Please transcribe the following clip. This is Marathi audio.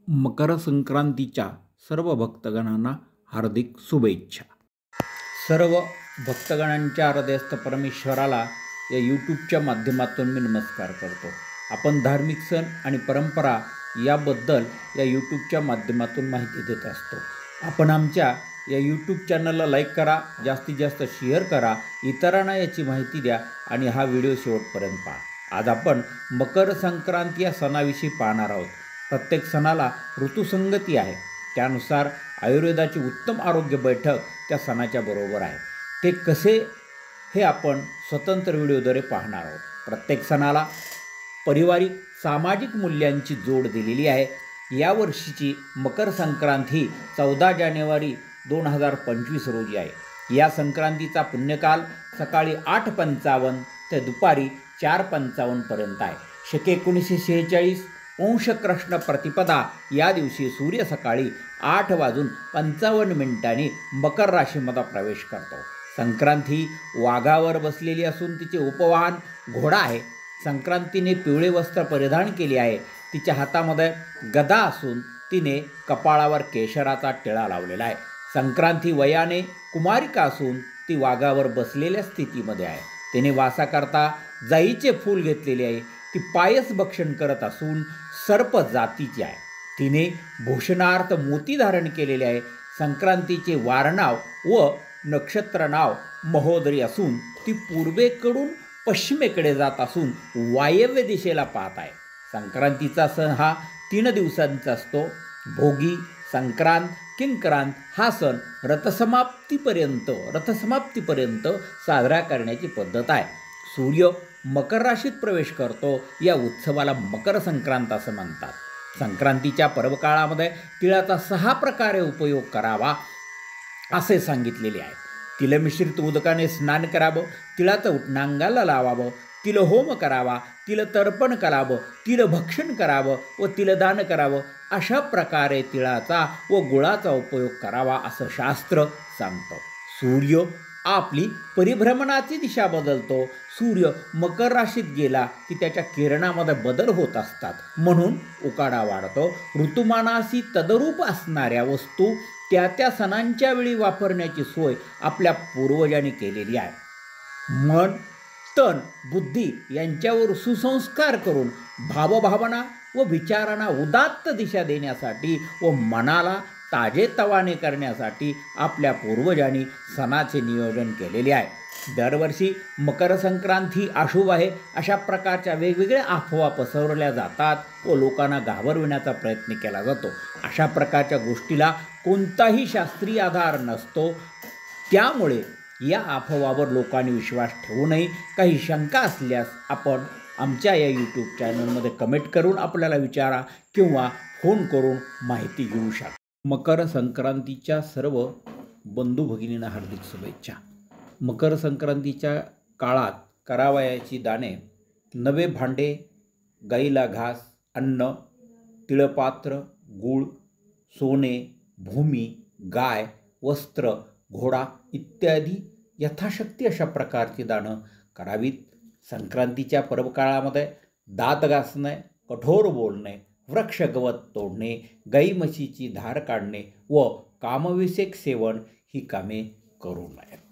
मकर संक्रांतीच्या सर्व भक्तगणांना हार्दिक शुभेच्छा। सर्व भक्तगणांच्या हृदयस्थ परमेश्वराला या यूट्यूबच्या माध्यमातून मी नमस्कार करतो। आपण धार्मिक सण आणि परंपरा याबद्दल या यूट्यूबच्या माध्यमातून माहिती देत असतो। आपण आमच्या या यूट्यूब चॅनलला लाईक करा, जास्तीत जास्त शेअर करा, इतरांना याची माहिती द्या आणि हा व्हिडिओ शेवटपर्यंत पहा। आज आपण मकर संक्रांती या सणाविषयी पाहणार आहोत। प्रत्येक सणाला ऋतुसंगती आहे, त्यानुसार आयुर्वेदाची उत्तम आरोग्य बैठक त्या सणाच्या बरोबर आहे। ते कसे हे आपण स्वतंत्र व्हिडिओद्वारे पाहणार आहोत। प्रत्येक सणाला पारिवारिक सामाजिक मूल्यांची जोड दिलेली आहे। यावर्षीची मकर संक्रांत ही 14 जानेवारी 2025 रोजी आहे। या संक्रांतीचा पुण्यकाल सकाळी 8:55 ते दुपारी 4:55 पर्यंत आहे। शके 1946 अंश कृष्ण प्रतिपदा या दिवशी सूर्य सकाळी 8:55 मकर राशीमध्ये प्रवेश करतो। संक्रांत ही वाघावर बसलेली असून तिचे उपवाहन घोडा आहे। संक्रांतीने पिवळे वस्त्र परिधान केले आहे। तिच्या हातामध्ये गदा असून तिने कपाळावर केशराचा टिळा लावलेला आहे। संक्रांती वयाने कुमारिका असून ती वाघावर बसलेल्या स्थितीमध्ये आहे। तिने वासाकरता जाईचे फूल घेतलेले आहे। ती पायस भक्षण करत असून सर्प जातीची आहे। तिने भूषणार्थ मोती धारण केलेले आहे। संक्रांतीचे वारनाव व नक्षत्र नाव महोदरी असून ती पूर्वेकडून पश्चिमेकडे जात असून वायव्य दिशेला पाहत आहे। संक्रांतीचा सण हा 3 दिवसांचा असतो। भोगी, संक्रांत, किंक्रांत हा सण रथसमाप्तीपर्यंत साजरा करण्याची पद्धत आहे। सूर्य मकर राशीत प्रवेश करतो, या उत्सवाला मकर संक्रांत असं म्हणतात। संक्रांतीच्या पर्वकाळामध्ये तिळाचा 6 प्रकारे उपयोग करावा असे सांगितलेले आहे। तिलमिश्रित उदकाने स्नान करावं, तिळाचं उटणांगाला लावावं, तिलहोम करावा, तिलतर्पण करावं, तिलभक्षण करावं व तिलदान करावं। अशा प्रकारे तिळाचा व गुळाचा उपयोग करावा असं शास्त्र सांगतं। सूर्य आपली परिभ्रमणाची दिशा बदलतो। सूर्य मकर राशीत गेला की त्याच्या किरणामध्ये बदल होत असतात, म्हणून उकाडा वाढतो। ऋतुमानाशी तदरूप असणाऱ्या वस्तू त्या त्या सणांच्या वेळी वापरण्याची सोय आपल्या पूर्वजांनी केलेली आहे। मन, तन, बुद्धी यांच्यावर सुसंस्कार करून भावभावना व विचारांना उदात्त दिशा देण्यासाठी व मनाला ताजेतवाने करण्यासाठी आपल्या पूर्वजांनी सणाचे नियोजन केलेले आहे। दरवर्षी मकर संक्रांत ही अशुभ आहे अशा प्रकारच्या वेगवेगळ्या अफवा पसरवल्या जातात व लोकांना घाबरविण्याचा प्रयत्न केला जातो। अशा प्रकारच्या गोष्टीला कोणताही शास्त्रीय आधार नसतो, त्यामुळे या अफवावर लोकांनी विश्वास ठेवू नये। काही शंका असल्यास आपण आमच्या या यूट्यूब चॅनलमध्ये कमेंट करून आपल्याला विचारा किंवा फोन करून माहिती घेऊ शकता। मकर संक्रांतीच्या सर्व बंधू भगिनींना हार्दिक शुभेच्छा। मकर संक्रांतीच्या काळात करावयाची दाने: नवे भांडे, गाईला घास, अन्न, तिळपात्र, गूळ, सोने, भूमी, गाय, वस्त्र, घोडा इत्यादी यथाशक्ती अशा प्रकारची दानं करावीत। संक्रांतीच्या पर्वकाळामध्ये दात घासणे, कठोर बोलणे, वृक्ष गवत तोडणे, गाई म्हशीची धार काढणे व कामविषयक सेवन ही कामे करू नयेत।